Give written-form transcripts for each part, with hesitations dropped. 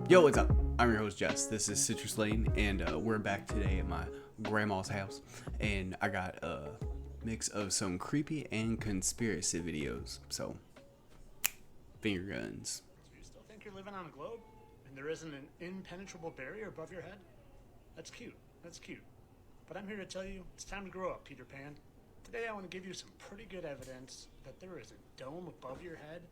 Yo, what's up? I'm your host Jess. This is Citrus Lane, and we're back today at my grandma's house, and I got a mix of some creepy and conspiracy videos. So, finger guns. Do you still think you're living on a globe and there isn't an impenetrable barrier above your head? That's cute. That's cute. But I'm here to tell you, it's time to grow up, Peter Pan. Today I want to give you some pretty good evidence that there is a dome above your head.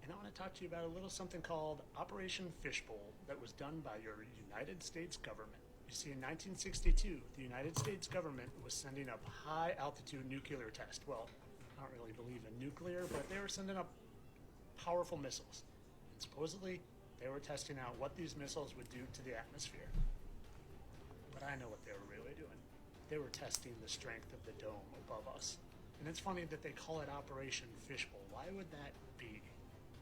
And I want to talk to you about a little something called Operation Fishbowl that was done by your United States government. You see, in 1962, the United States government was sending up high-altitude nuclear tests. Well, I don't really believe in nuclear, but they were sending up powerful missiles. And supposedly, they were testing out what these missiles would do to the atmosphere. But I know what they were really doing. They were testing the strength of the dome above us. And it's funny that they call it Operation Fishbowl. Why would that be?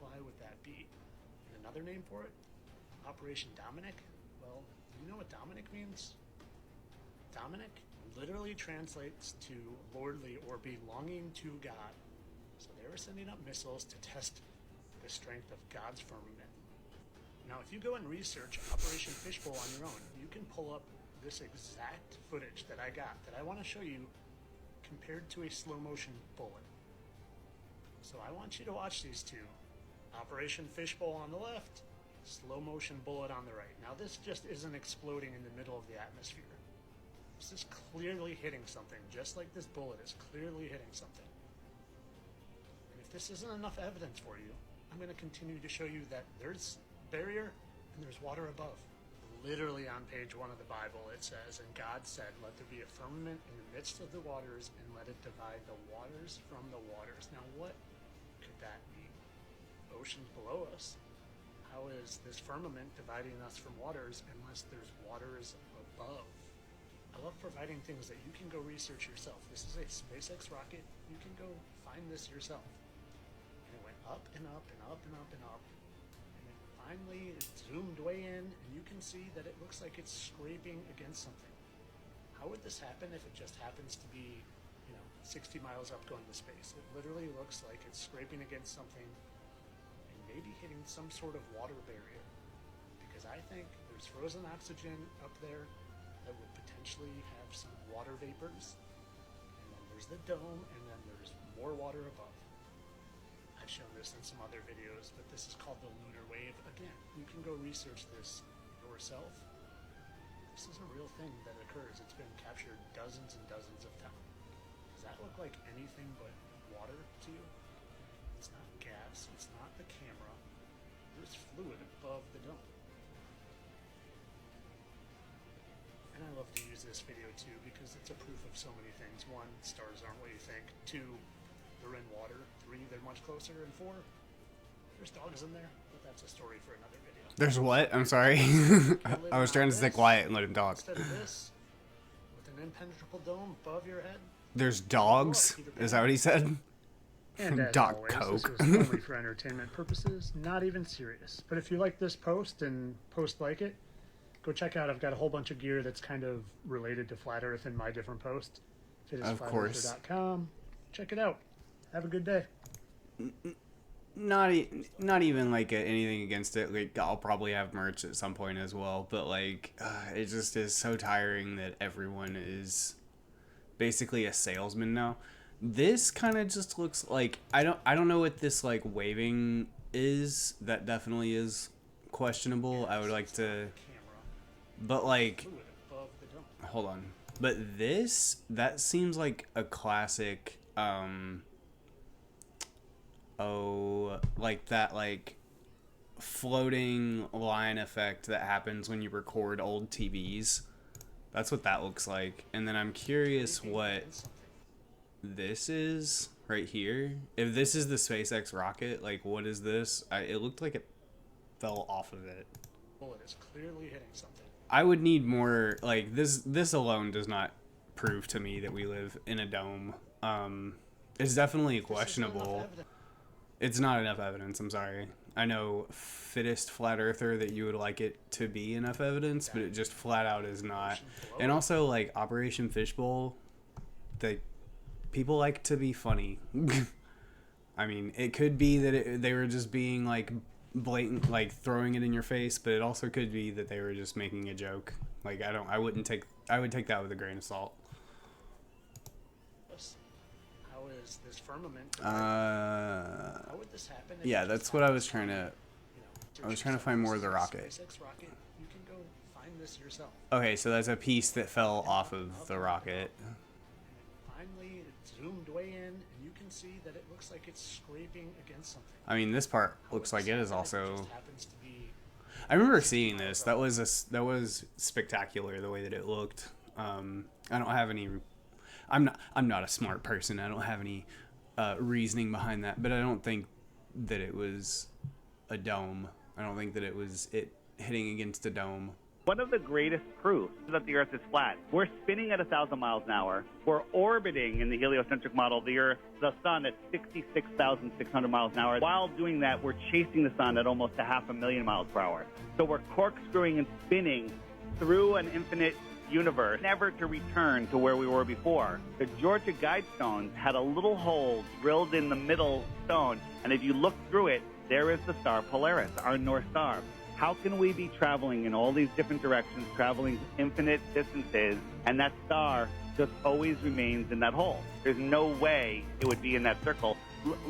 Why would that be? And another name for it? Operation Dominic? Well, you know what Dominic means? Dominic literally translates to lordly or belonging to God. So they were sending up missiles to test the strength of God's firmament. Now, if you go and research Operation Fishbowl on your own, you can pull up this exact footage that I got that I want to show you compared to a slow motion bullet. So I want you to watch these two. Operation Fishbowl on the left, slow motion bullet on the right. Now this just isn't exploding in the middle of the atmosphere. This is clearly hitting something, just like this bullet is clearly hitting something. And if this isn't enough evidence for you, I'm going to continue to show you that there's barrier and there's water above. Literally on page 1 of the Bible it says, "And God said, let there be a firmament in the midst of the waters, and let it divide the waters from the waters." Now what could that mean? Oceans below us. How is this firmament dividing us from waters unless there's waters above? I love providing things that you can go research yourself. This is a SpaceX rocket. You can go find this yourself. And it went up and up and up and up and up. And then finally it zoomed way in, and you can see that it looks like it's scraping against something. How would this happen if it just happens to be, 60 miles up going to space? It literally looks like it's scraping against something, maybe hitting some sort of water barrier, because I think there's frozen oxygen up there that would potentially have some water vapors, and then there's the dome, and then there's more water above. I've shown this in some other videos, but this is called the lunar wave. Again, you can go research this yourself. This is a real thing that occurs. It's been captured dozens and dozens of times. Does that look like anything but water to you? It's not gas, it's not the camera, there's fluid above the dome. And I love to use this video too because it's a proof of so many things. 1, stars aren't what you think. 2, they're in water. 3, they're much closer. And 4, there's dogs in there, but that's a story for another video. There's what? I'm sorry. I was trying to stay quiet and let him talk. Instead of this, with an impenetrable dome above your head, There's dogs? Is that what he said? And as Doc always, Coke. this is only for entertainment purposes, not even serious. But if you like this post and post like it, go check out. I've got a whole bunch of gear that's kind of related to Flat Earth in my different posts. Of course. FitIsFlatEarther.com. Check it out. Have a good day. Not even like anything against it. Like I'll probably have merch at some point as well. But like, it just is so tiring that everyone is basically a salesman now. This kind of just looks like I don't know what this like waving is. That definitely is questionable. I would like to, but like, hold on. But that seems like a classic. Like that like floating line effect that happens when you record old TVs. That's what that looks like. And then I'm curious what this is right here. If this is the SpaceX rocket, like what is this? It looked like it fell off of it. Bullet is clearly hitting something. I would need more, like this alone does not prove to me that we live in a dome. It's definitely questionable. It's not enough evidence, I'm sorry. I know fittest flat earther that you would like it to be enough evidence, but it just flat out is not. And also like Operation Fishbowl, people like to be funny. I mean, it could be that they were just being like blatant, like throwing it in your face, but it also could be that they were just making a joke. Like I would take that with a grain of salt. How is this firmament? How would this happen? Yeah, that's what I was trying to. I was trying to find more of the rocket. SpaceX rocket. You can go find this yourself. Okay, so that's a piece that fell off of the rocket. Finally, it zoomed way in, and you can see that it looks like it's scraping against something. I mean, this part looks like it is also. I remember seeing this. That was spectacular the way that it looked. I don't have any. I'm not a smart person. I don't have any reasoning behind that. But I don't think that it was a dome. I don't think that it was it hitting against a dome. One of the greatest proofs that the Earth is flat. We're spinning at 1,000 miles an hour. We're orbiting in the heliocentric model the sun at 66,600 miles an hour. While doing that, we're chasing the sun at almost 500,000 miles per hour. So we're corkscrewing and spinning through an infinite universe, never to return to where we were before. The Georgia Guidestones had a little hole drilled in the middle stone, and if you look through it, there is the star Polaris, our North Star. How can we be traveling in all these different directions, traveling infinite distances, and that star just always remains in that hole? There's no way it would be in that circle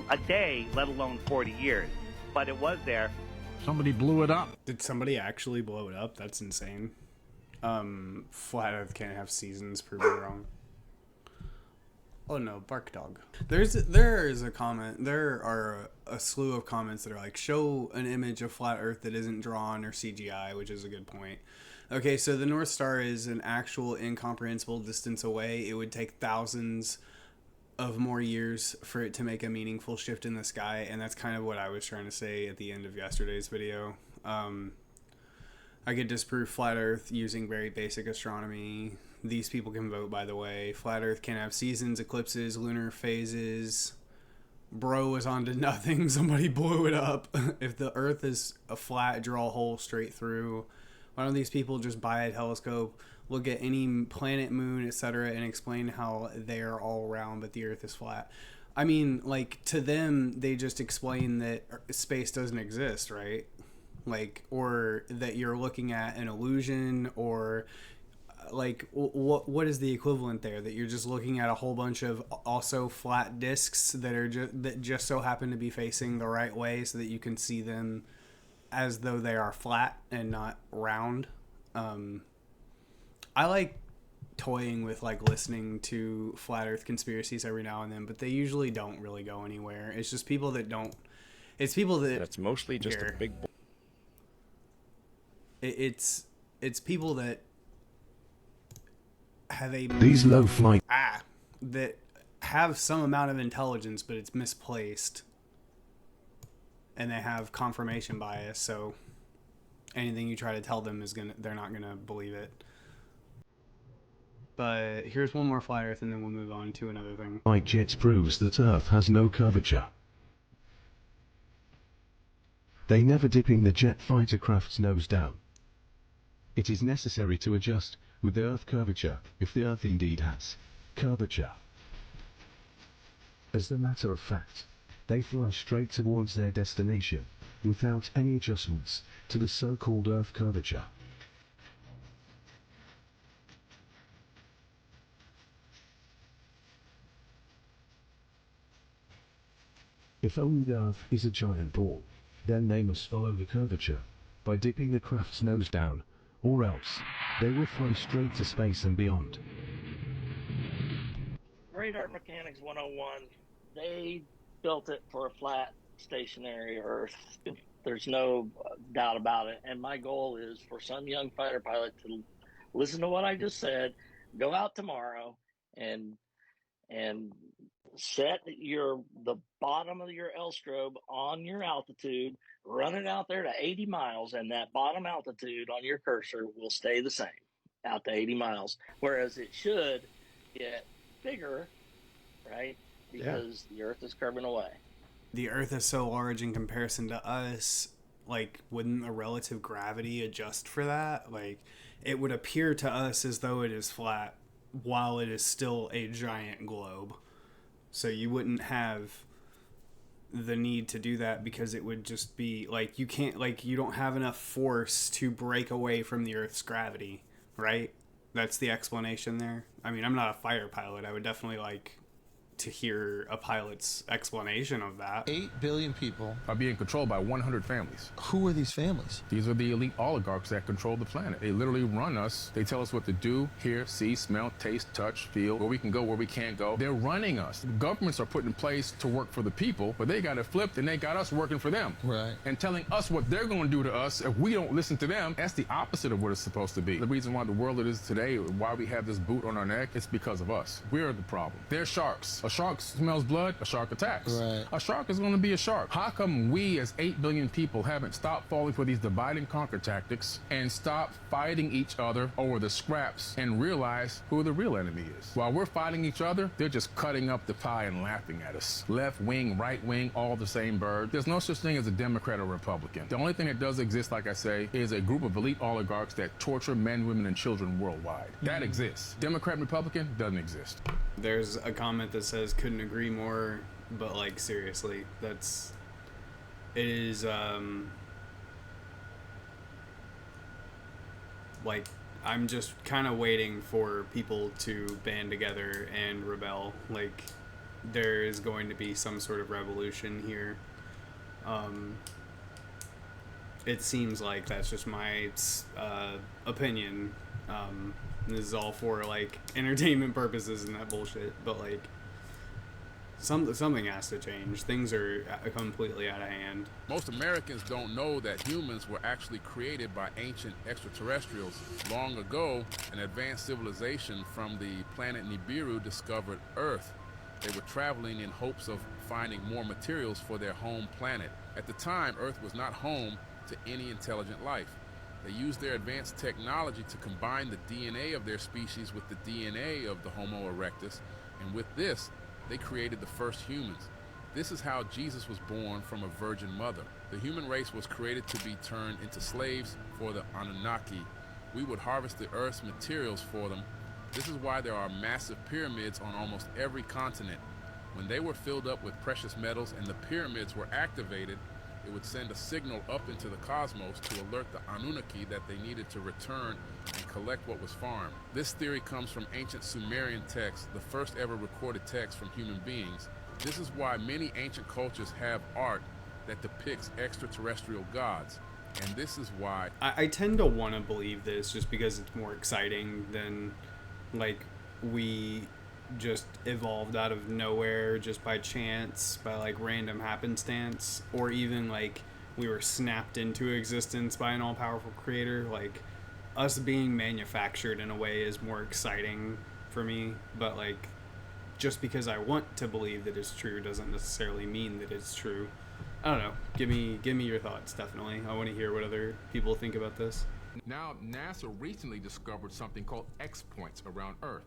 a day, let alone 40 years. But it was there. Somebody blew it up. Did somebody actually blow it up? That's insane. Flat Earth can't have seasons. Prove me wrong. Oh no, bark dog. There is a comment. There are a slew of comments that are like, show an image of flat Earth that isn't drawn or CGI, which is a good point. Okay, so the North Star is an actual incomprehensible distance away. It would take thousands of more years for it to make a meaningful shift in the sky, and that's kind of what I was trying to say at the end of yesterday's video. I could disprove flat Earth using very basic astronomy. These people can vote, by the way. Flat Earth can have seasons, eclipses, lunar phases. Bro was on to nothing. Somebody blew it up. If the Earth is a flat, draw a hole straight through. Why don't these people just buy a telescope, look at any planet, moon, etc., and explain how they are all round, but the Earth is flat? I mean, like, to them, they just explain that space doesn't exist, right? Like, or that you're looking at an illusion, or like what is the equivalent there, that you're just looking at a whole bunch of also flat discs that just so happen to be facing the right way so that you can see them as though they are flat and not round. I like toying with like listening to flat Earth conspiracies every now and then, but they usually don't really go anywhere. It's just people that don't. It's people that. That's mostly just a big. It's people that have these low flight that have some amount of intelligence, but it's misplaced, and they have confirmation bias. So anything you try to tell them they're not gonna believe it. But here's one more flat Earth, and then we'll move on to another thing. Flight jets proves that Earth has no curvature. They never dipping the jet fighter craft's nose down. It is necessary to adjust with the Earth curvature if the Earth indeed has curvature. As a matter of fact, they fly straight towards their destination without any adjustments to the so-called Earth curvature. If only the Earth is a giant ball, then they must follow the curvature by dipping the craft's nose down, or else they will fly straight to space and beyond. Radar Mechanics 101, they built it for a flat, stationary Earth. There's no doubt about it. And my goal is for some young fighter pilot to listen to what I just said, go out tomorrow and set the bottom of your L strobe on your altitude, run it out there to 80 miles, and that bottom altitude on your cursor will stay the same out to 80 miles. Whereas it should get bigger, right? Because the Earth is curving away. The Earth is so large in comparison to us, like, wouldn't the relative gravity adjust for that? Like, it would appear to us as though it is flat while it is still a giant globe. So you wouldn't have the need to do that because it would just be like you don't have enough force to break away from the Earth's gravity, right? That's the explanation there. I mean, I'm not a fighter pilot. I would definitely like to hear a pilot's explanation of that. 8 billion people are being controlled by 100 families. Who are these families? These are the elite oligarchs that control the planet. They literally run us. They tell us what to do, hear, see, smell, taste, touch, feel, where we can go, where we can't go. They're running us. The governments are put in place to work for the people, but they got it flipped and they got us working for them. Right. And telling us what they're going to do to us if we don't listen to them. That's the opposite of what it's supposed to be. The reason why the world it is today, why we have this boot on our neck, it's because of us. We're the problem. They're sharks. A shark smells blood, a shark attacks. Right. A shark is going to be a shark. How come we as 8 billion people haven't stopped falling for these divide and conquer tactics and stopped fighting each other over the scraps and realize who the real enemy is? While we're fighting each other, they're just cutting up the pie and laughing at us. Left wing, right wing, all the same bird. There's no such thing as a Democrat or Republican. The only thing that does exist, like I say, is a group of elite oligarchs that torture men, women, and children worldwide. That exists. Democrat and Republican doesn't exist. There's a comment that says couldn't agree more, but like seriously, it is like I'm just kind of waiting for people to band together and rebel. Like there is going to be some sort of revolution here. It seems like that's just my opinion. This is all for like entertainment purposes and that bullshit, but like something has to change. Things are completely out of hand. Most Americans don't know that humans were actually created by ancient extraterrestrials. Long ago, an advanced civilization from the planet Nibiru discovered Earth. They were traveling in hopes of finding more materials for their home planet. At the time, Earth was not home to any intelligent life. They used their advanced technology to combine the DNA of their species with the DNA of the Homo erectus, and with this, they created the first humans. This is how Jesus was born from a virgin mother. The human race was created to be turned into slaves for the Anunnaki. We would harvest the earth's materials for them. This is why there are massive pyramids on almost every continent. When they were filled up with precious metals and the pyramids were activated, it would send a signal up into the cosmos to alert the Anunnaki that they needed to return and collect what was farmed. This theory comes from ancient Sumerian texts, the first ever recorded text from human beings. This is why many ancient cultures have art that depicts extraterrestrial gods. And this is why I tend to want to believe this just because it's more exciting than like we just evolved out of nowhere just by chance, by like random happenstance, or even like we were snapped into existence by an all-powerful creator. Like us being manufactured in a way is more exciting for me, but like just because I want to believe that it's true doesn't necessarily mean that it's true. I don't know. Give me your thoughts, definitely. I want to hear what other people think about this. now NASA recently discovered something called X points around Earth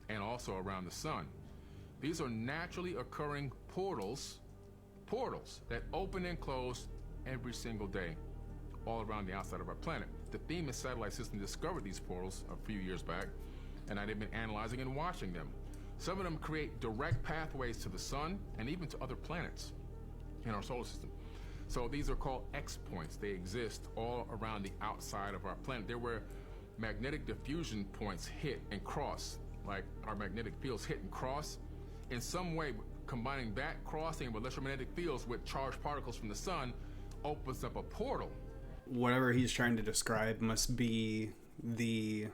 and also around the sun. These are naturally occurring portals that open and close every single day all around the outside of our planet. The Themis satellite system discovered these portals a few years back, and they've been analyzing and watching them. Some of them create direct pathways to the sun and even to other planets in our solar system. So these are called X points. They exist all around the outside of our planet. They're where magnetic diffusion points hit and cross, like our magnetic fields hit and cross. In some way, combining that crossing with electromagnetic fields with charged particles from the sun opens up a portal. Whatever he's trying to describe must be the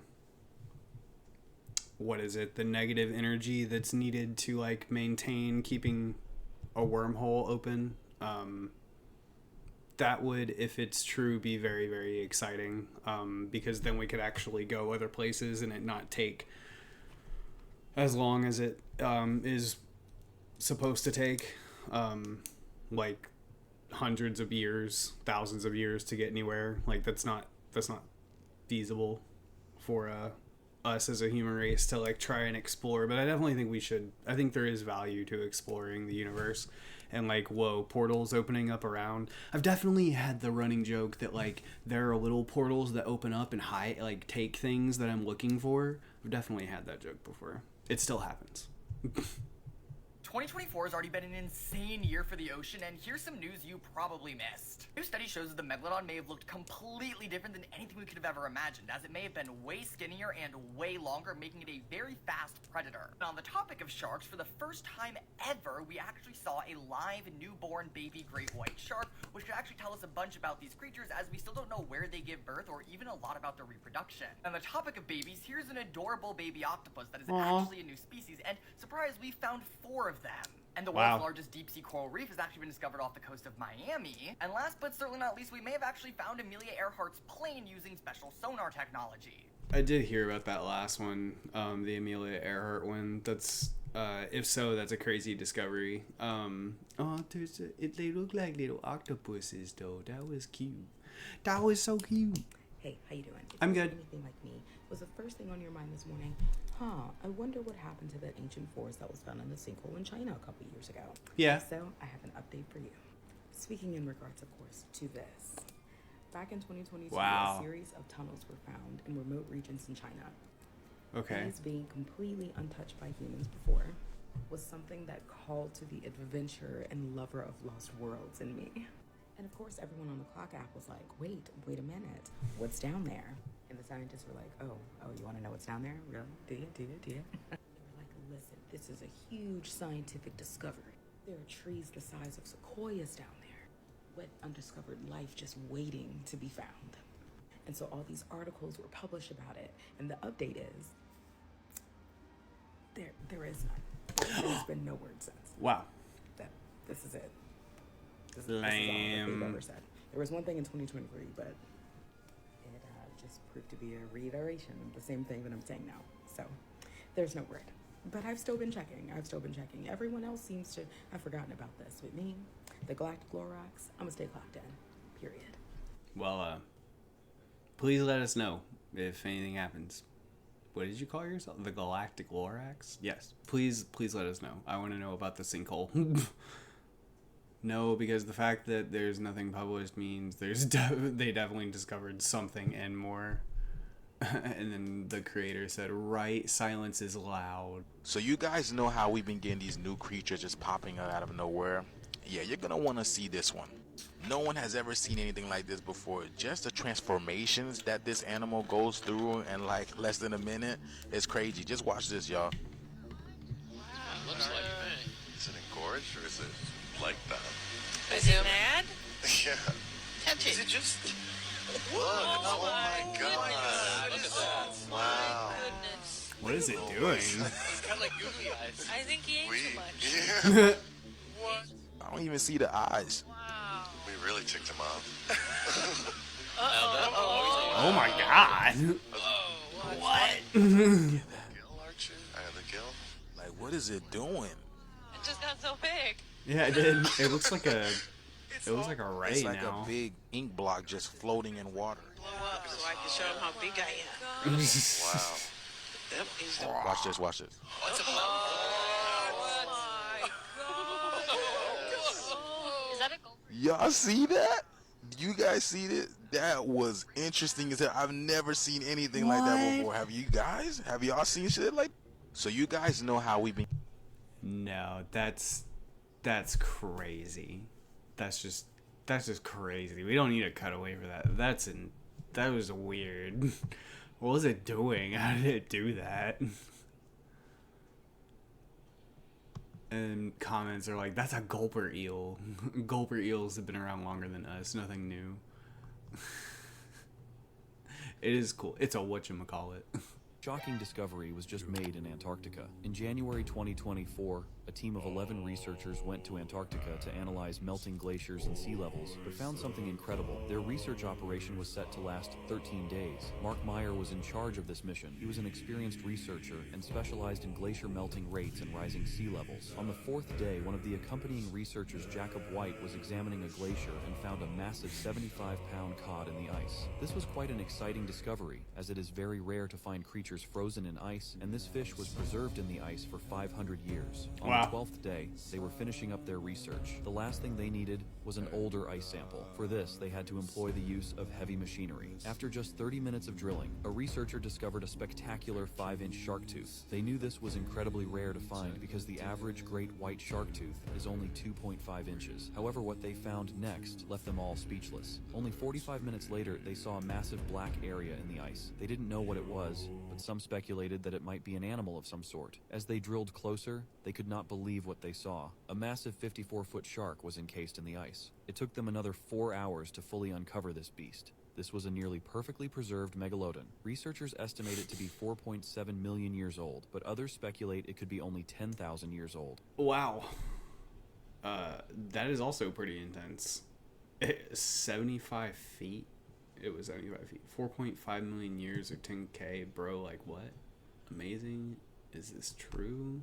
negative energy that's needed to like maintain keeping a wormhole open. That would, if it's true, be very, very exciting, because then we could actually go other places and it not take as long as it is supposed to take, like hundreds of years, thousands of years to get anywhere. Like that's not feasible for us as a human race to like try and explore. But I definitely think we should. I think there is value to exploring the universe. And like, whoa, portals opening up around. I've definitely had the running joke that like there are little portals that open up and hide, like take things that I'm looking for. I've definitely had that joke before. It still happens. 2024 has already been an insane year for the ocean, and here's some news you probably missed. A new study shows that the Megalodon may have looked completely different than anything we could have ever imagined, as it may have been way skinnier and way longer, making it a very fast predator. And on the topic of sharks, for the first time ever, we actually saw a live newborn baby great white shark, which could actually tell us a bunch about these creatures, as we still don't know where they give birth or even a lot about their reproduction. On the topic of babies, here's an adorable baby octopus that is actually a new species, and surprise, we found 4 of them. And the world's largest deep-sea coral reef has actually been discovered off the coast of Miami. And last but certainly not least, we may have actually found Amelia Earhart's plane using special sonar technology. I did hear about that last one, the Amelia Earhart one. That's, if so, that's a crazy discovery. They look like little octopuses, though. That was cute. That was so cute. Hey, how you doing? I'm good. Anything like me? Was the first thing on your mind this morning? I wonder what happened to that ancient forest that was found in the sinkhole in China a couple years ago. Yeah. So, I have an update for you. Speaking in regards, of course, to this. Back in 2022, a series of tunnels were found in remote regions in China. Okay. These being completely untouched by humans before was something that called to the adventurer and lover of lost worlds in me. And of course, everyone on the Clock app was like, wait a minute, what's down there? And the scientists were like, oh, you want to know what's down there? Really? Do you? They were like, listen, this is a huge scientific discovery. There are trees the size of sequoias down there, with undiscovered life just waiting to be found. And so all these articles were published about it, and the update is, there is none. There's been no word since. Wow. This is it. This is all that they've ever said. There was one thing in 2023, but it just proved to be a reiteration of the same thing that I'm saying now. So there's no word. But I've still been checking. Everyone else seems to have forgotten about this. With me, the Galactic Lorax, I'm going to stay clocked in. Period. Well, please let us know if anything happens. What did you call yourself? The Galactic Lorax? Yes. Please let us know. I want to know about the sinkhole. No, because the fact that there's nothing published means they definitely discovered something and more. And then the creator said, right, silence is loud. So you guys know how we've been getting these new creatures just popping out of nowhere? Yeah, you're gonna want to see this one. No one has ever seen anything like this before. Just the transformations that this animal goes through in like less than a minute is crazy. Just watch this, y'all. Wow, looks like is it engorged or is it like that? Is it mad? Yeah. Tempting. Is it just... Look, oh my god. Look at that. Wow. My goodness. What is it doing? It's kind of like googly eyes. I think he ate too much. Yeah. What? I don't even see the eyes. Wow. We really ticked him off. Oh my god. What? Gill archer? The gill? Like, what is it doing? It just got so big. Yeah, it did. It looks like a... It was like a ray It's like now. a big ink block just floating in water. Blow up so I can show him how big I am. Wow. That is the... Watch this, watch this. What's a oh my god. Is that a gopher? Y'all see that? You guys see that? That was interesting as hell. I've never seen anything like that before. Have you guys? Have y'all seen shit like? So you guys know how we've been. No, that's crazy. That's just crazy. We don't need a cutaway for that. That was weird. What was it doing? How did it do that? And comments are like, that's a gulper eel. Gulper eels have been around longer than us. Nothing new. It is cool. It's a whatchamacallit. Shocking discovery was just made in Antarctica. In January 2024, a team of 11 researchers went to Antarctica to analyze melting glaciers and sea levels, but found something incredible. Their research operation was set to last 13 days. Mark Meyer was in charge of this mission. He was an experienced researcher and specialized in glacier melting rates and rising sea levels. On the fourth day, one of the accompanying researchers, Jacob White, was examining a glacier and found a massive 75-pound cod in the ice. This was quite an exciting discovery, as it is very rare to find creatures frozen in ice, and this fish was preserved in the ice for 500 years. On Wow. the 12th day, they were finishing up their research. The last thing they needed was an older ice sample. For this, they had to employ the use of heavy machinery. After just 30 minutes of drilling, a researcher discovered a spectacular 5-inch shark tooth. They knew this was incredibly rare to find because the average great white shark tooth is only 2.5 inches. However, what they found next left them all speechless. Only 45 minutes later, they saw a massive black area in the ice. They didn't know what it was, but some speculated that it might be an animal of some sort. As they drilled closer, they could not believe what they saw. A massive 54-foot shark was encased in the ice. It took them another 4 hours to fully uncover this beast. This was a nearly perfectly preserved megalodon. Researchers estimate it to be 4.7 million years old, but others speculate it could be only 10,000 years old. Wow. That is also pretty intense. 75 feet? It was 75 feet. 4.5 million years or 10K, bro, like what? Amazing. Is this true?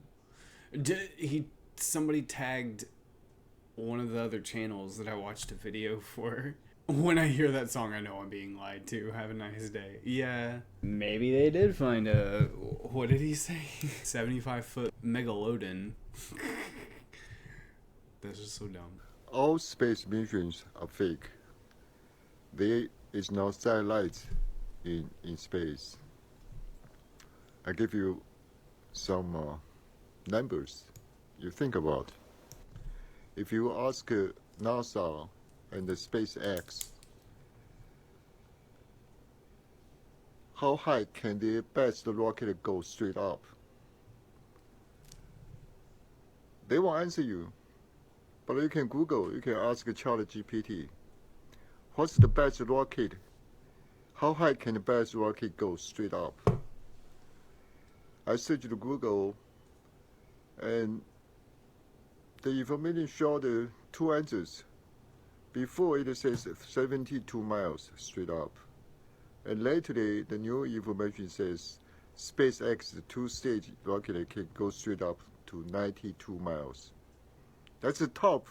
Somebody tagged one of the other channels that I watched a video for. When I hear that song, I know I'm being lied to. Have a nice day. Yeah. Maybe they did find a... What did he say? 75-foot megalodon. That's just so dumb. All space missions are fake. There is no satellite in space. I give you some numbers you think about. If you ask NASA and the SpaceX, how high can the best rocket go straight up? They won't answer you. But you can Google, you can ask ChatGPT, what's the best rocket? How high can the best rocket go straight up? I searched Google, and the information showed two answers. Before it says 72 miles straight up. And lately, the new information says SpaceX two-stage rocket can go straight up to 92 miles. That's the top.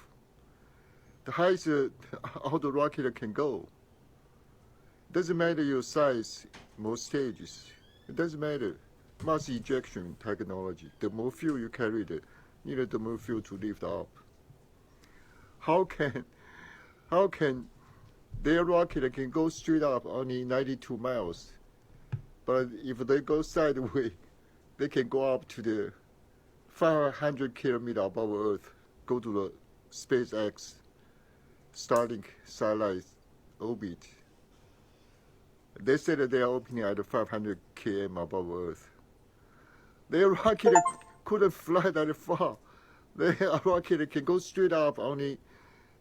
The highest all the rocket can go. Doesn't matter your size, more stages. It doesn't matter. Mass ejection technology. The more fuel you carry, the more fuel to lift up. How can their rocket can go straight up only 92 miles, but if they go sideways, they can go up to the 500 kilometers above Earth, go to the SpaceX Starlink satellite orbit. They said that they are opening at 500 km above Earth. Their rocket couldn't fly that far. Their rocket can go straight up only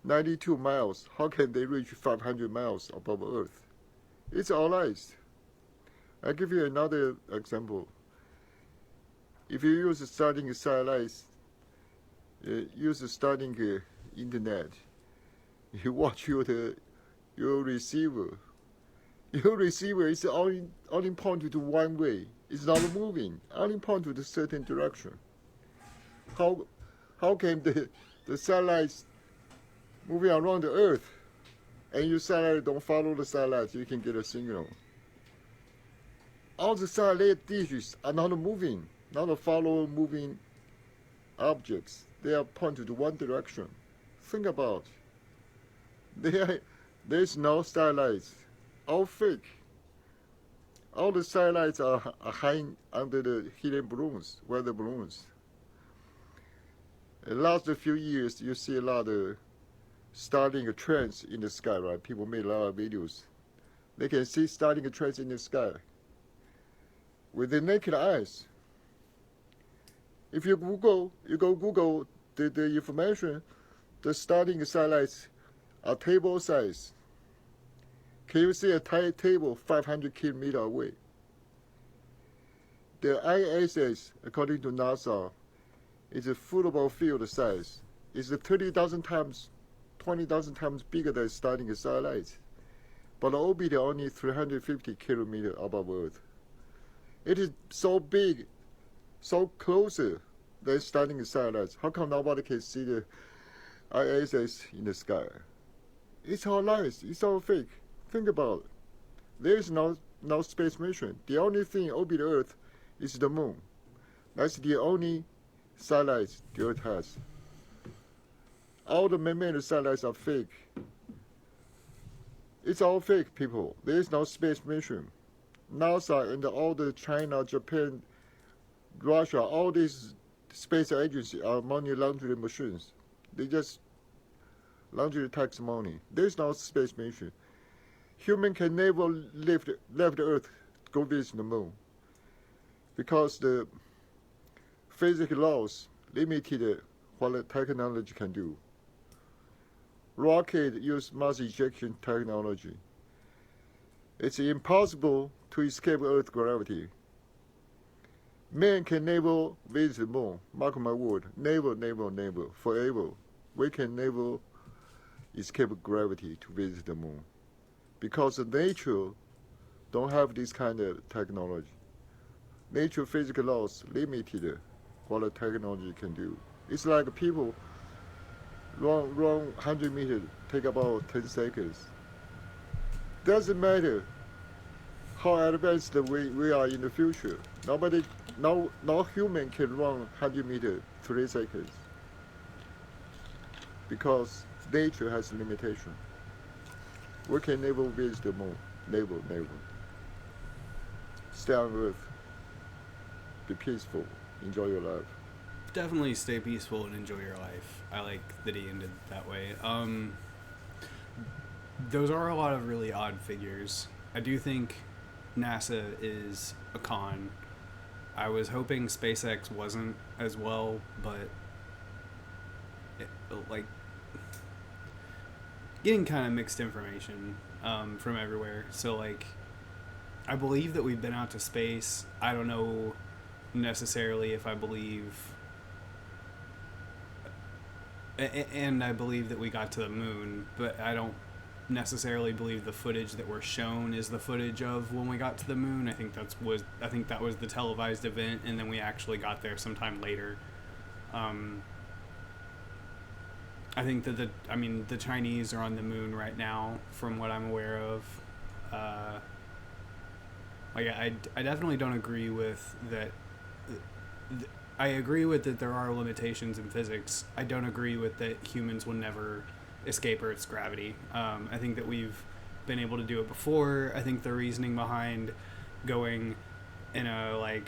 92 miles. How can they reach 500 miles above Earth? It's all lies. I'll give you another example. If you use Starlink satellites, use Starlink internet, you watch your receiver. Your receiver is only pointed to one way. It's not moving. Only pointed to a certain direction. How can the satellites moving around the Earth, and your satellite don't follow the satellite, you can get a signal? All the satellite dishes are not moving, not follow moving objects. They are pointed to one direction. Think about it. There's no satellites. All fake. All the satellites are hiding under the helium balloons, weather balloons. The last few years, you see a lot of Starlink trains in the sky, right? People made a lot of videos. They can see Starlink trains in the sky with their naked eyes. If you go Google the information, the Starlink satellites are table size. Can you see a table 500 kilometers away? The ISS, according to NASA, is a football field size. It's 30,000 times, 20,000 times bigger than Starlink satellites. But the orbit is only 350 kilometers above Earth. It is so big, so closer than Starlink satellites. How come nobody can see the ISS in the sky? It's all lies. It's all fake. Think about it. There is no space mission. The only thing orbit Earth is the moon. That's the only satellites dual task. All the man-made satellites are fake. It's all fake, people. There is no space mission. NASA and all the China, Japan, Russia, all these space agencies are money laundering machines. They just launder tax money. There is no space mission. Human can never left Earth to go visit the moon because the physics laws limited what the technology can do. Rocket use mass ejection technology. It's impossible to escape Earth's gravity. Man can never visit the moon. Mark my word. Never, never, never. Forever. We can never escape gravity to visit the moon. Because nature don't have this kind of technology. Nature physical laws limited what the technology can do. It's like people run 100 meters, take about 10 seconds. Doesn't matter how advanced we are in the future. No human can run 100 meters 3 seconds because nature has limitation. We can never visit the moon. Never, never. Stay on Earth. Be peaceful. Enjoy your life. Definitely stay peaceful and enjoy your life. I like that he ended that way. Those are a lot of really odd figures. I do think NASA is a con. I was hoping SpaceX wasn't as well, but getting kind of mixed information from everywhere. So I believe that we've been out to space. I don't know necessarily if I believe, and I believe that we got to the moon, but I don't necessarily believe the footage that we're shown is the footage of when we got to the moon. I think that was the televised event, and then we actually got there sometime later. I think that the Chinese are on the moon right now, from what I'm aware of. I definitely don't agree with that. I agree with that there are limitations in physics. I don't agree with that humans will never escape Earth's gravity. I think that we've been able to do it before. I think the reasoning behind going in a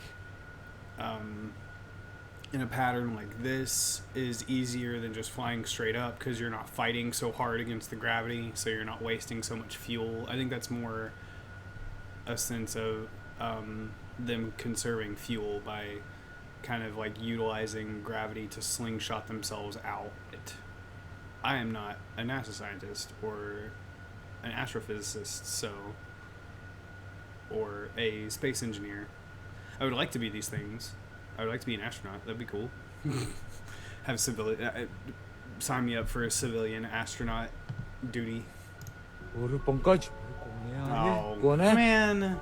pattern like this is easier than just flying straight up because you're not fighting so hard against the gravity, so you're not wasting so much fuel. I think that's more a sense of them conserving fuel by kind of utilizing gravity to slingshot themselves out. I am not a NASA scientist or an astrophysicist, or a space engineer. I would like to be these things. I would like to be an astronaut. That'd be cool. Have sign me up for a civilian astronaut duty. Oh, man.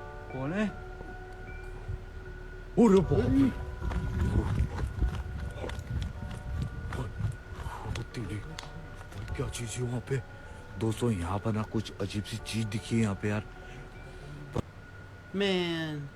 क्या चीज है वहाँ पे दोस्तों यहाँ पर ना कुछ अजीब सी चीज दिखी है यहाँ पे यार Man,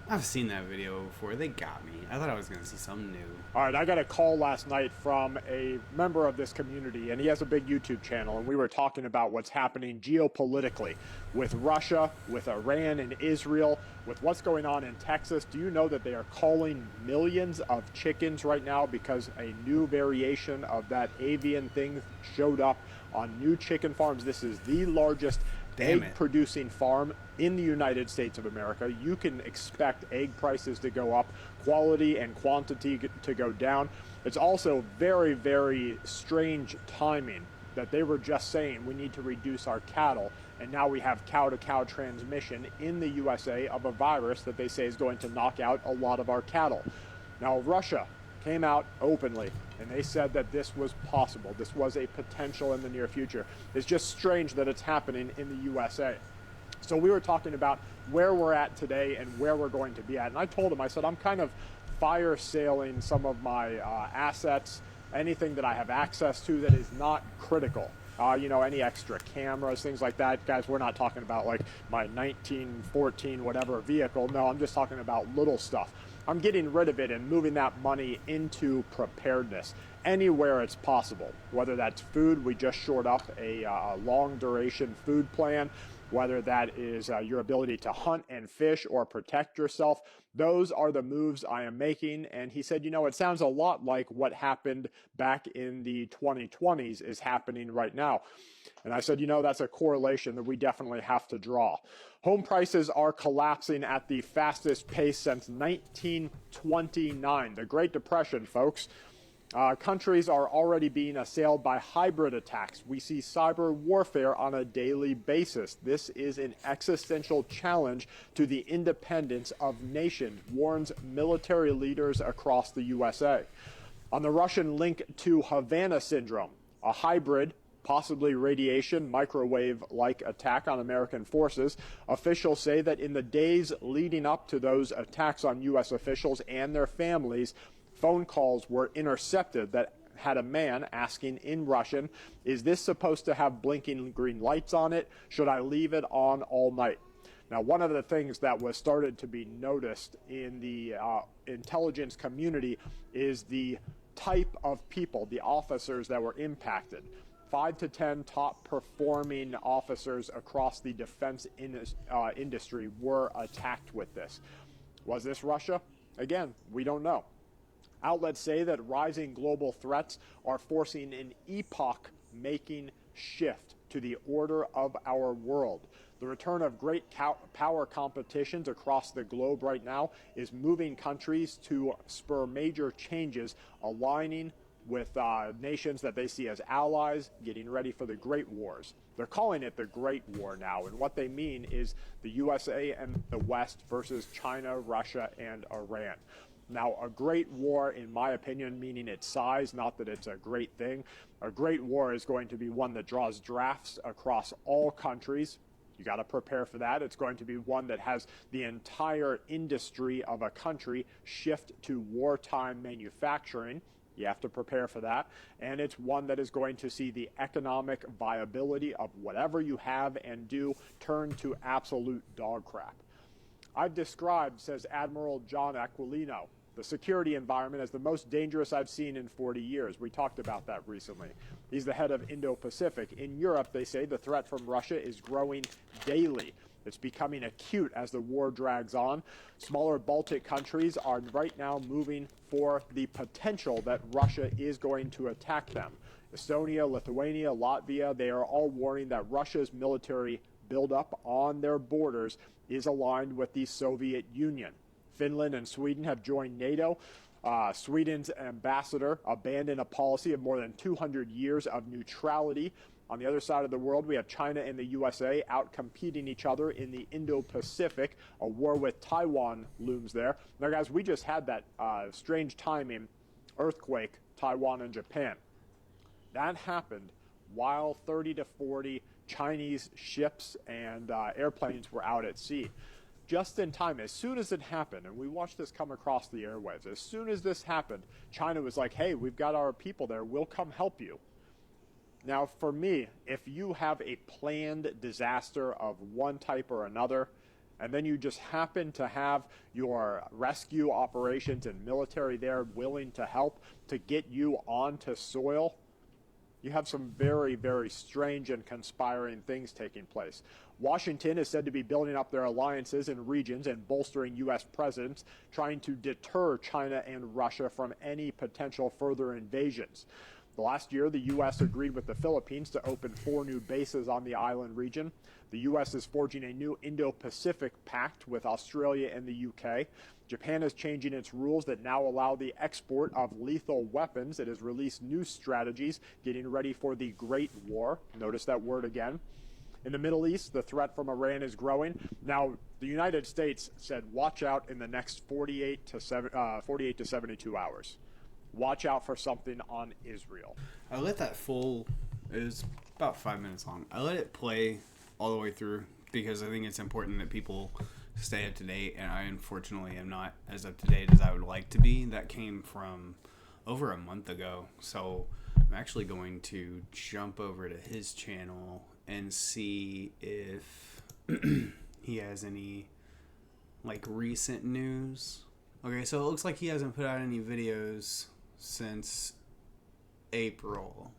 I've seen that video before. They got me. I thought I was going to see something new. All right, I got a call last night from a member of this community, and he has a big YouTube channel, and we were talking about what's happening geopolitically with Russia, with Iran and Israel, with what's going on in Texas. Do you know that they are calling millions of chickens right now because a new variation of that avian thing showed up on new chicken farms? This is the largest egg-producing farm in the United States of America. You can expect egg prices to go up, quality and quantity to go down. It's also very, very strange timing that they were just saying we need to reduce our cattle, and now we have cow-to-cow transmission in the USA of a virus that they say is going to knock out a lot of our cattle. Now, Russia came out openly and they said that this was possible. This was a potential in the near future. It's just strange that it's happening in the USA. So we were talking about where we're at today and where we're going to be at. And I told him, I said, I'm kind of fire sailing some of my assets, anything that I have access to that is not critical. Any extra cameras, things like that. Guys, we're not talking about like my 1914 whatever vehicle. No, I'm just talking about little stuff. I'm getting rid of it and moving that money into preparedness anywhere it's possible, whether that's food. We just shored up a long duration food plan, whether that is your ability to hunt and fish or protect yourself. Those are the moves I am making. And he said, it sounds a lot like what happened back in the 2020s is happening right now. And I said, that's a correlation that we definitely have to draw. Home prices are collapsing at the fastest pace since 1929, the Great Depression, folks. Countries are already being assailed by hybrid attacks. We see cyber warfare on a daily basis. This is an existential challenge to the independence of nations, warns military leaders across the USA. On the Russian link to Havana syndrome, a hybrid, possibly radiation, microwave-like attack on American forces, officials say that in the days leading up to those attacks on U.S. officials and their families, phone calls were intercepted that had a man asking in Russian, is this supposed to have blinking green lights on it? Should I leave it on all night? Now, one of the things that was started to be noticed in the intelligence community is the type of people, the officers that were impacted. 5 to 10 top performing officers across the defense industry were attacked with this. Was this Russia? Again, we don't know. Outlets say that rising global threats are forcing an epoch-making shift to the order of our world. The return of great power competitions across the globe right now is moving countries to spur major changes, aligning with nations that they see as allies, getting ready for the Great Wars. They're calling it the Great War now, and what they mean is the USA and the West versus China, Russia, and Iran. Now, a great war, in my opinion, meaning its size, not that it's a great thing, a great war is going to be one that draws drafts across all countries. You got to prepare for that. It's going to be one that has the entire industry of a country shift to wartime manufacturing. You have to prepare for that. And it's one that is going to see the economic viability of whatever you have and do turn to absolute dog crap. I've described, says Admiral John Aquilino, the security environment as the most dangerous I've seen in 40 years. We talked about that recently. He's the head of Indo-Pacific. In Europe, they say the threat from Russia is growing daily. It's becoming acute as the war drags on. Smaller Baltic countries are right now moving for the potential that Russia is going to attack them. Estonia, Lithuania, Latvia, they are all warning that Russia's military buildup on their borders is aligned with the Soviet Union. Finland and Sweden have joined NATO. Sweden's ambassador abandoned a policy of more than 200 years of neutrality. On the other side of the world, we have China and the USA out-competing each other in the Indo-Pacific. A war with Taiwan looms there. Now, guys, we just had that strange timing earthquake, Taiwan and Japan. That happened while 30 to 40 Chinese ships and airplanes were out at sea. Just in time, as soon as it happened, and we watched this come across the airwaves, as soon as this happened, China was like, hey, we've got our people there, we'll come help you. Now, for me, if you have a planned disaster of one type or another, and then you just happen to have your rescue operations and military there willing to help to get you onto soil, you have some very, very strange and conspiring things taking place. Washington is said to be building up their alliances in regions and bolstering U.S. presence, trying to deter China and Russia from any potential further invasions. The last year, the U.S. agreed with the Philippines to open 4 new bases on the island region. The U.S. is forging a new Indo-Pacific pact with Australia and the U.K. Japan is changing its rules that now allow the export of lethal weapons. It has released new strategies, getting ready for the Great War. Notice that word again. In the Middle East, the threat from Iran is growing. Now, the United States said, watch out in the next 48 to 72 hours. Watch out for something on Israel. I let that full, it was about 5 minutes long. I let it play all the way through because I think it's important that people stay up to date, and I unfortunately am not as up to date as I would like to be. That came from over a month ago, so I'm actually going to jump over to his channel and see if he has any like recent news Okay, so it looks like he hasn't put out any videos since April.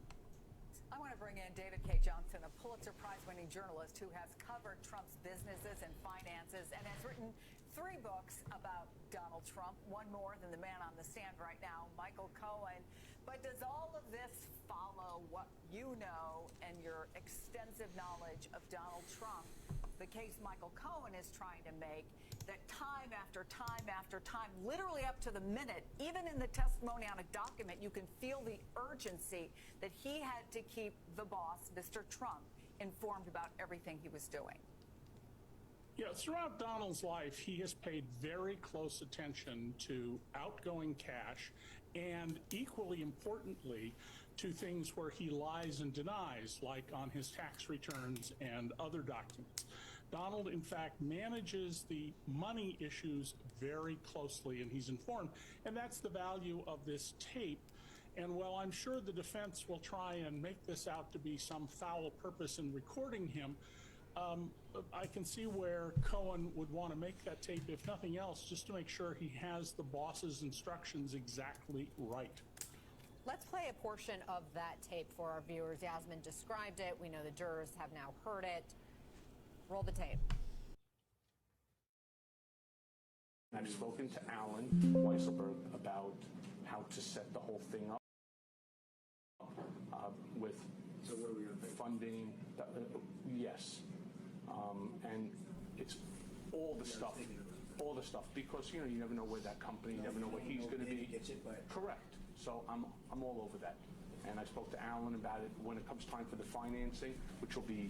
I want to bring in David K. Johnson, a Pulitzer Prize-winning journalist who has covered Trump's businesses and finances and has written 3 books about Donald Trump, one more than the man on the stand right now, Michael Cohen. But does all of this follow what you know and your extensive knowledge of Donald Trump? The case Michael Cohen is trying to make, that time after time after time, literally up to the minute, even in the testimony on a document, you can feel the urgency that he had to keep the boss, Mr. Trump, informed about everything he was doing. Yeah, throughout Donald's life, he has paid very close attention to outgoing cash and, equally importantly, to things where he lies and denies, like on his tax returns and other documents. Donald, in fact, manages the money issues very closely, and he's informed. And that's the value of this tape. And while I'm sure the defense will try and make this out to be some foul purpose in recording him, I can see where Cohen would want to make that tape, if nothing else, just to make sure he has the boss's instructions exactly right. Let's play a portion of that tape for our viewers. Yasmin described it. We know the jurors have now heard it. Roll the tape. I've spoken to Alan Weisselberg about how to set the whole thing up with funding. Yes. And it's all the stuff, because, you know, you never know where that company, you never know where he's going to be. Correct. So I'm all over that. And I spoke to Alan about it when it comes time for the financing, which will be...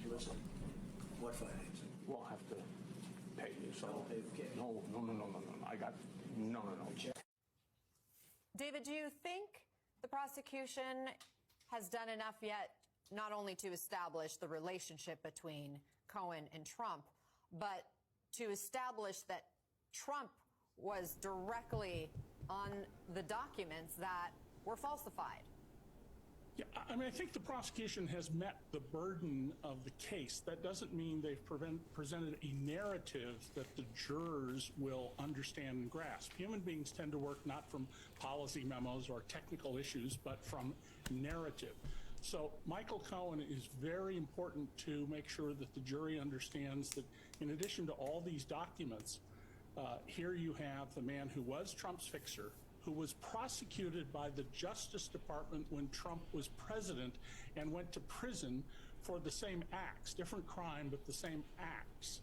What financing? We'll have to pay you. So no. I got no. David, do you think the prosecution has done enough yet, not only to establish the relationship between Cohen and Trump, but to establish that Trump was directly on the documents that were falsified? Yeah, I mean, I think the prosecution has met the burden of the case. That doesn't mean they've presented a narrative that the jurors will understand and grasp. Human beings tend to work not from policy memos or technical issues, but from narrative. So Michael Cohen is very important to make sure that the jury understands that in addition to all these documents, here you have the man who was Trump's fixer, who was prosecuted by the Justice Department when Trump was president and went to prison for the same acts, different crime, but the same acts.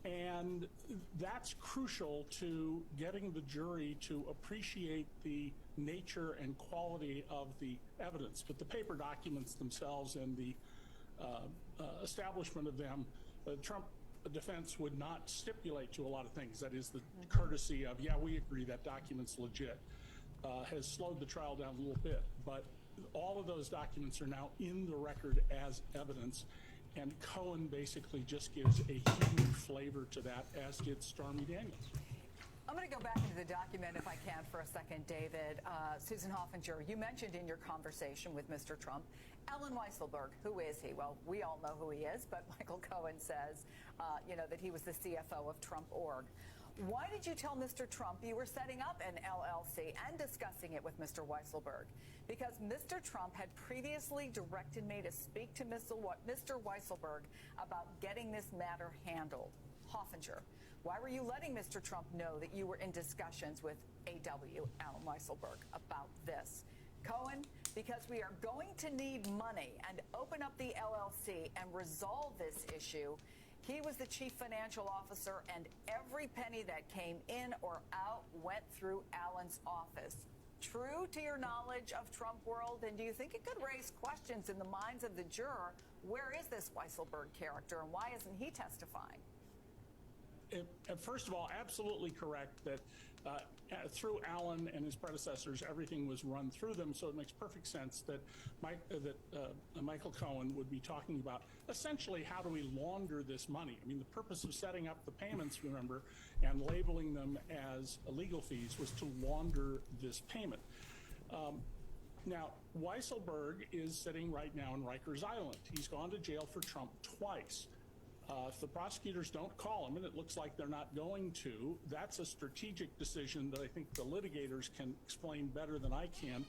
And that's crucial to getting the jury to appreciate the nature and quality of the evidence. But the paper documents themselves and the establishment of them, Trump defense would not stipulate to a lot of things. That is the courtesy of, yeah, we agree that document's legit, has slowed the trial down a little bit. But all of those documents are now in the record as evidence. And Cohen basically just gives a human flavor to that, as did Stormy Daniels. I'm going to go back into the document if I can for a second, David. Susan Hoffinger, you mentioned in your conversation with Mr. Trump, Alan Weisselberg. Who is he? Well, we all know who he is, but Michael Cohen says, that he was the CFO of Trump Org. Why did you tell Mr. Trump you were setting up an LLC and discussing it with Mr. Weisselberg? Because Mr. Trump had previously directed me to speak to Mr. Weisselberg about getting this matter handled. Hoffinger, why were you letting Mr. Trump know that you were in discussions with AW, Alan Weisselberg, about this? Cohen, because we are going to need money and open up the LLC and resolve this issue. He was the chief financial officer, and every penny that came in or out went through Alan's office. True to your knowledge of Trump world, and do you think it could raise questions in the minds of the juror? Where is this Weisselberg character, and why isn't he testifying? First of all, absolutely correct that through Alan and his predecessors, everything was run through them, so it makes perfect sense that Michael Cohen would be talking about essentially how do we launder this money. I mean, the purpose of setting up the payments, remember, and labeling them as legal fees was to launder this payment. Now, Weisselberg is sitting right now in Rikers Island. He's gone to jail for Trump twice. If the prosecutors don't call him, and it looks like they're not going to, that's a strategic decision that I think the litigators can explain better than I can.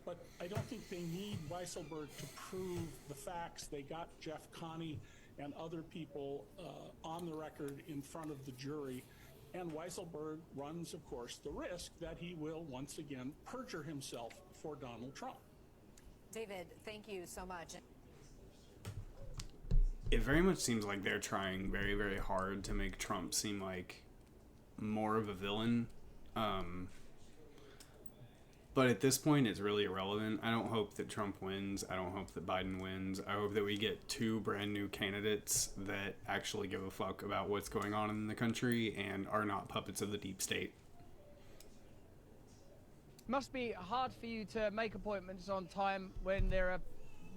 But I don't think they need Weisselberg to prove the facts. They got Jeff Connie and other people on the record in front of the jury. And Weisselberg runs, of course, the risk that he will once again perjure himself for Donald Trump. David, thank you so much. It very much seems like they're trying very, very hard to make Trump seem like more of a villain. But at this point, it's really irrelevant. I don't hope that Trump wins. I don't hope that Biden wins. I hope that we get two brand new candidates that actually give a fuck about what's going on in the country and are not puppets of the deep state. Must be hard for you to make appointments on time when there are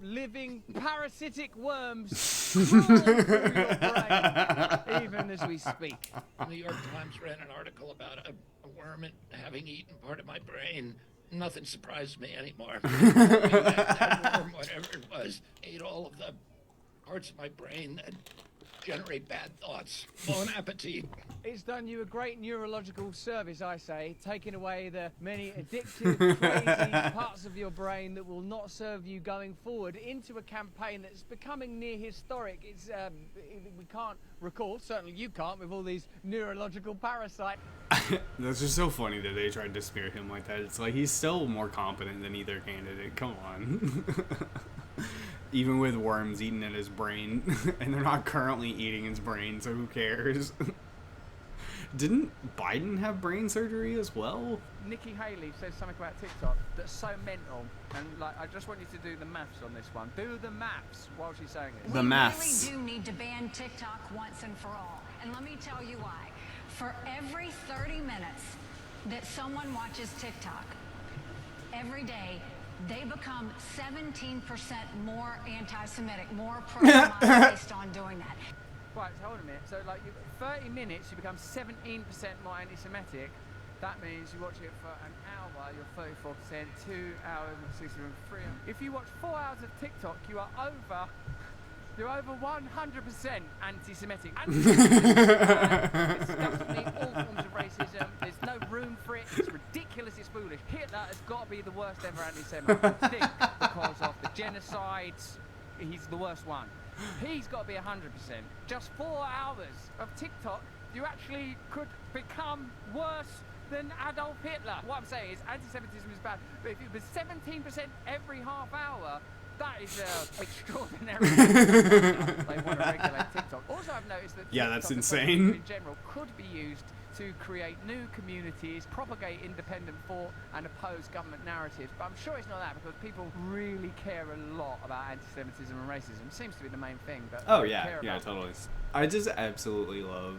living parasitic worms crawling through your brain, even as we speak. The New York Times ran an article about a worm having eaten part of my brain. Nothing surprised me anymore. That worm, whatever it was, ate all of the parts of my brain that generate bad thoughts. Bon appetit. It's done you a great neurological service, I say, taking away the many addictive, crazy parts of your brain that will not serve you going forward into a campaign that's becoming near historic. It's we can't recall, certainly you can't, with all these neurological parasites. That's just so funny that they tried to smear him like that. It's like he's still more competent than either candidate. Come on. Even with worms eating at his brain, and they're not currently eating his brain, so who cares? Didn't Biden have brain surgery as well? Nikki Haley says something about TikTok that's so mental, and like I just want you to do the maths on this one. Do the maths while she's saying it. The maths. We really do need to ban TikTok once and for all, and let me tell you why. For every 30 minutes that someone watches TikTok, every day, they become 17% more anti-Semitic, more pro-Hamas based on doing that. Right, so hold a minute. So, like, 30 minutes, you become 17% more anti-Semitic. That means you watch it for an hour, you're 34%, 2 hours and 63. If you watch 4 hours of TikTok, you're over 100% anti-Semitic. It's disgustingly all forms of racism. There's no room for it. It's ridiculous. It's foolish. Hitler has got to be the worst ever anti-Semite. I think because of the genocides, he's the worst one. He's got to be 100%. Just 4 hours of TikTok, you actually could become worse than Adolf Hitler. What I'm saying is anti-Semitism is bad, but if it was 17% every half hour, that is extraordinary. They want to regulate TikTok. Also, I've noticed that yeah, that's TikTok insane. in general could be used to create new communities, propagate independent thought, and oppose government narratives. But I'm sure it's not that, because people really care a lot about anti-Semitism and racism. It seems to be the main thing. But oh yeah, totally. I just absolutely love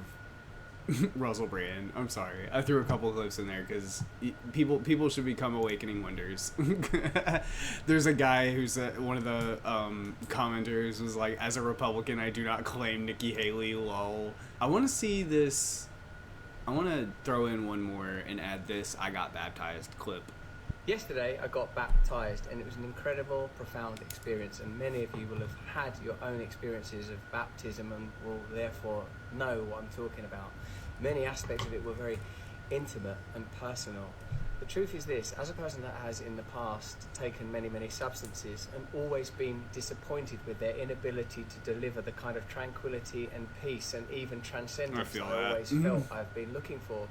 Russell Brand. I'm sorry, I threw a couple clips in there because people should become awakening wonders. There's a guy who's one of the commenters was like, as a Republican, I do not claim Nikki Haley, lol. I want to see this. I want to throw in one more and add this I got baptized clip. Yesterday I got baptized, and it was an incredible, profound experience, and many of you will have had your own experiences of baptism and will therefore know what I'm talking about. Many aspects of it were very intimate and personal. The truth is this: as a person that has in the past taken many, many substances and always been disappointed with their inability to deliver the kind of tranquility and peace and even transcendence I always felt I've been looking for,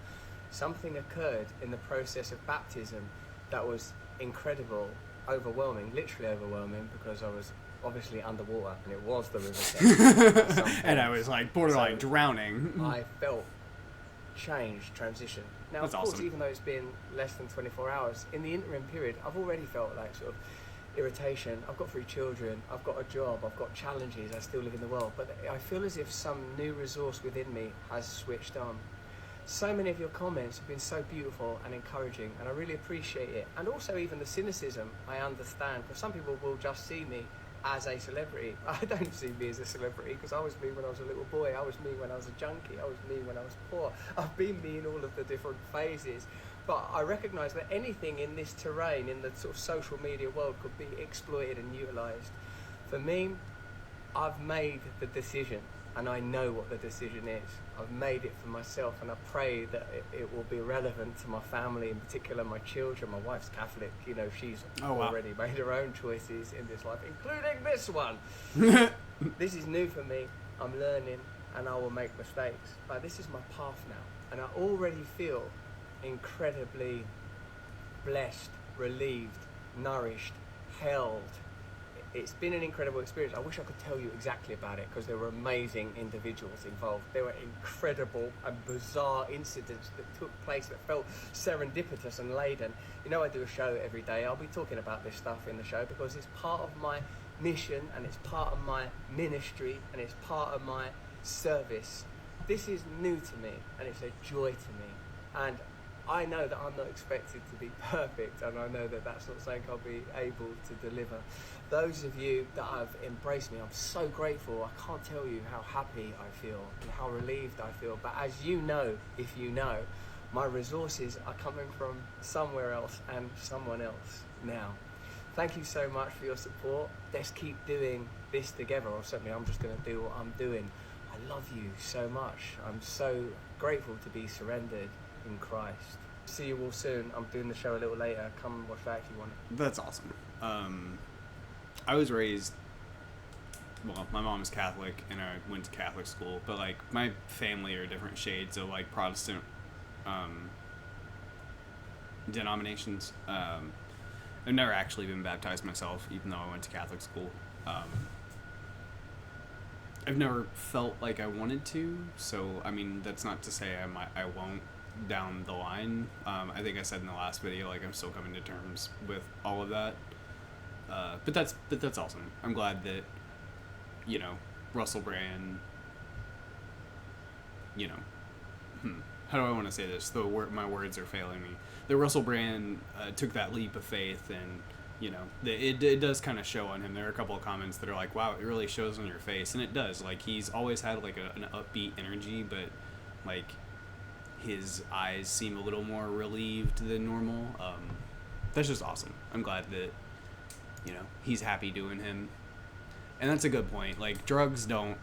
something occurred in the process of baptism that was incredible, overwhelming, literally overwhelming, because I was obviously underwater and it was the River Thames. And I was like borderline drowning. I felt change, transition. Now, That's of course, awesome. even though it's been less than 24 hours, in the interim period, I've already felt like sort of irritation. I've got 3 children, I've got a job, I've got challenges, I still live in the world, but I feel as if some new resource within me has switched on. So many of your comments have been so beautiful and encouraging, and I really appreciate it. And also even the cynicism, I understand, because some people will just see me as a celebrity. I don't see me as a celebrity, because I was me when I was a little boy, I was me when I was a junkie, I was me when I was poor. I've been me in all of the different phases. But I recognise that anything in this terrain, in the sort of social media world, could be exploited and utilised. For me, I've made the decision and I know what the decision is. I've made it for myself, and I pray that it will be relevant to my family, in particular my children. My wife's Catholic, you know, she's already made her own choices in this life, including this one. This is new for me. I'm learning, and I will make mistakes, but this is my path now, and I already feel incredibly blessed, relieved, nourished, held. It's been an incredible experience. I wish I could tell you exactly about it, because there were amazing individuals involved. There were incredible and bizarre incidents that took place that felt serendipitous and laden. You know, I do a show every day. I'll be talking about this stuff in the show because it's part of my mission, and it's part of my ministry, and it's part of my service. This is new to me, and it's a joy to me. And I know that I'm not expected to be perfect, and I know that that's not something I'll be able to deliver. Those of you that have embraced me, I'm so grateful. I can't tell you how happy I feel and how relieved I feel. But as you know, if you know, my resources are coming from somewhere else and someone else now. Thank you so much for your support. Let's keep doing this together, or certainly I'm just going to do what I'm doing. I love you so much. I'm so grateful to be surrendered in Christ. See you all soon. I'm doing the show a little later. Come and watch that if you want. That's awesome. I was raised, well, my mom's Catholic and I went to Catholic school, but like my family are different shades of like Protestant denominations. I've never actually been baptized myself, even though I went to Catholic school. I've never felt like I wanted to, so I mean that's not to say I won't down the line. I think I said in the last video, like I'm still coming to terms with all of that. But that's awesome. I'm glad that, you know, Russell Brand, you know, how do I want to say this? My words are failing me. That Russell Brand took that leap of faith, and you know, it does kind of show on him. There are a couple of comments that are like, wow, it really shows on your face, and it does. Like he's always had like an upbeat energy, but like his eyes seem a little more relieved than normal. That's just awesome. I'm glad that, you know, he's happy doing him. And that's a good point. Like, drugs don't,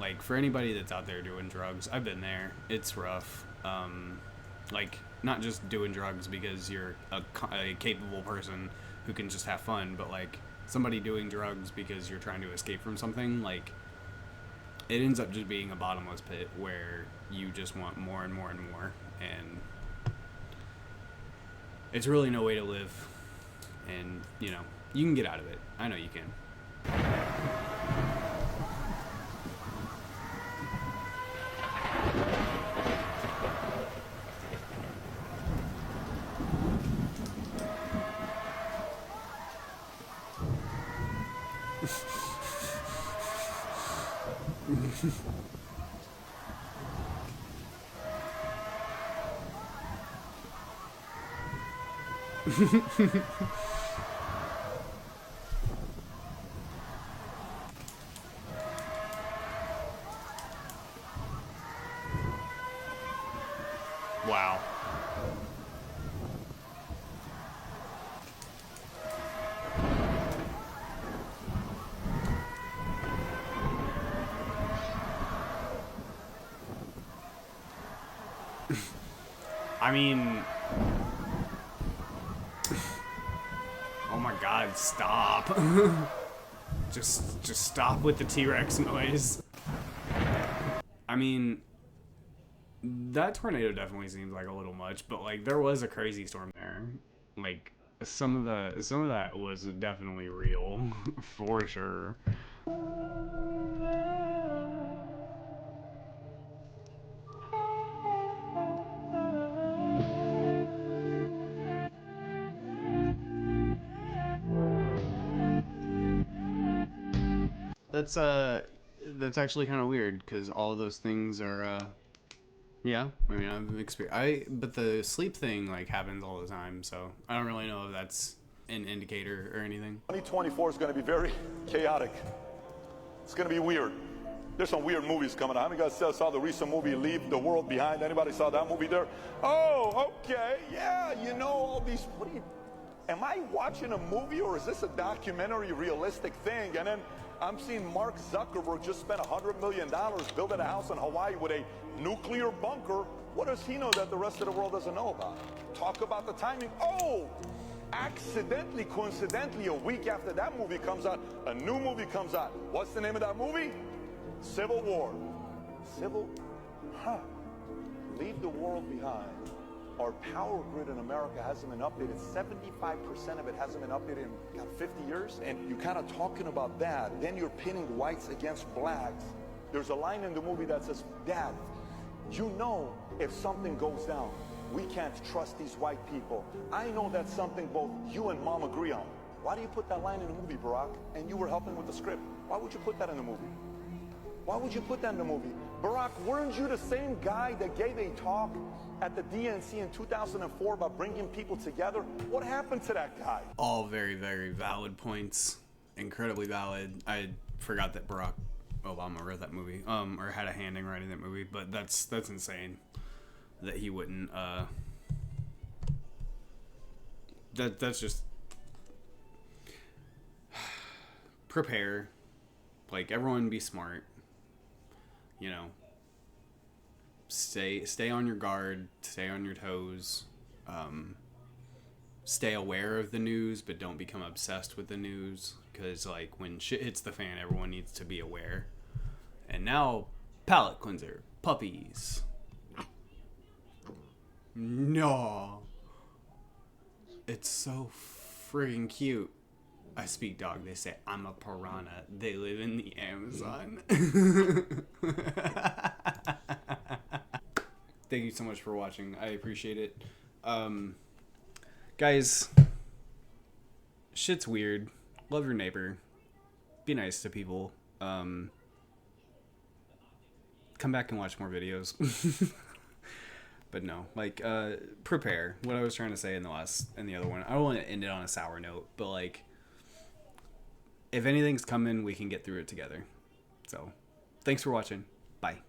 like, for anybody that's out there doing drugs, I've been there. It's rough. Like, not just doing drugs because you're a capable person who can just have fun, but, like, somebody doing drugs because you're trying to escape from something, like, it ends up just being a bottomless pit where you just want more and more and more. And it's really no way to live. And, you know, you can get out of it. I know you can. Wow. I mean, oh my God, stop. just stop with the T-Rex noise. I mean, that tornado definitely seems like a little much, but like there was a crazy storm there. Like some of that was definitely real for sure. That's actually kind of weird because all of those things are yeah, I mean I've experienced but the sleep thing like happens all the time, so I don't really know if that's an indicator or anything. 2024 is going to be very chaotic. It's going to be weird. There's some weird movies coming out. How many guys saw the recent movie Leave the World Behind? Anybody saw that movie there? Oh, okay, yeah, you know all these, am I watching a movie or is this a documentary realistic thing? And then I'm seeing Mark Zuckerberg just spent $100 million building a house in Hawaii with a nuclear bunker. What does he know that the rest of the world doesn't know about? Talk about the timing. Oh, accidentally, coincidentally, a week after that movie comes out, a new movie comes out. What's the name of that movie? Civil War. Leave the world behind. Our power grid in America hasn't been updated. 75% of it hasn't been updated in 50 years. And you're kind of talking about that. Then you're pitting whites against blacks. There's a line in the movie that says, Dad, you know if something goes down, we can't trust these white people. I know that's something both you and Mom agree on. Why do you put that line in the movie, Barack? And you were helping with the script. Why would you put that in the movie? Why would you put that in the movie? Barack, weren't you the same guy that gave a talk at the DNC in 2004 about bringing people together? What happened to that guy? All very, very valid points. Incredibly valid. I forgot that Barack Obama wrote that movie, or had a hand in writing that movie, but that's insane that he wouldn't, that's just, prepare, like, everyone be smart, you know, stay on your guard, stay on your toes, stay aware of the news, but don't become obsessed with the news, because, like, when shit hits the fan, everyone needs to be aware. And now, palate cleanser, puppies. No. It's so friggin' cute. I speak dog. They say, I'm a piranha. They live in the Amazon. Thank you so much for watching. I appreciate it. Guys, shit's weird. Love your neighbor. Be nice to people. Come back and watch more videos. But no, like, prepare. What I was trying to say in the other one. I don't want to end it on a sour note, but, like, if anything's coming, we can get through it together. So, thanks for watching. Bye.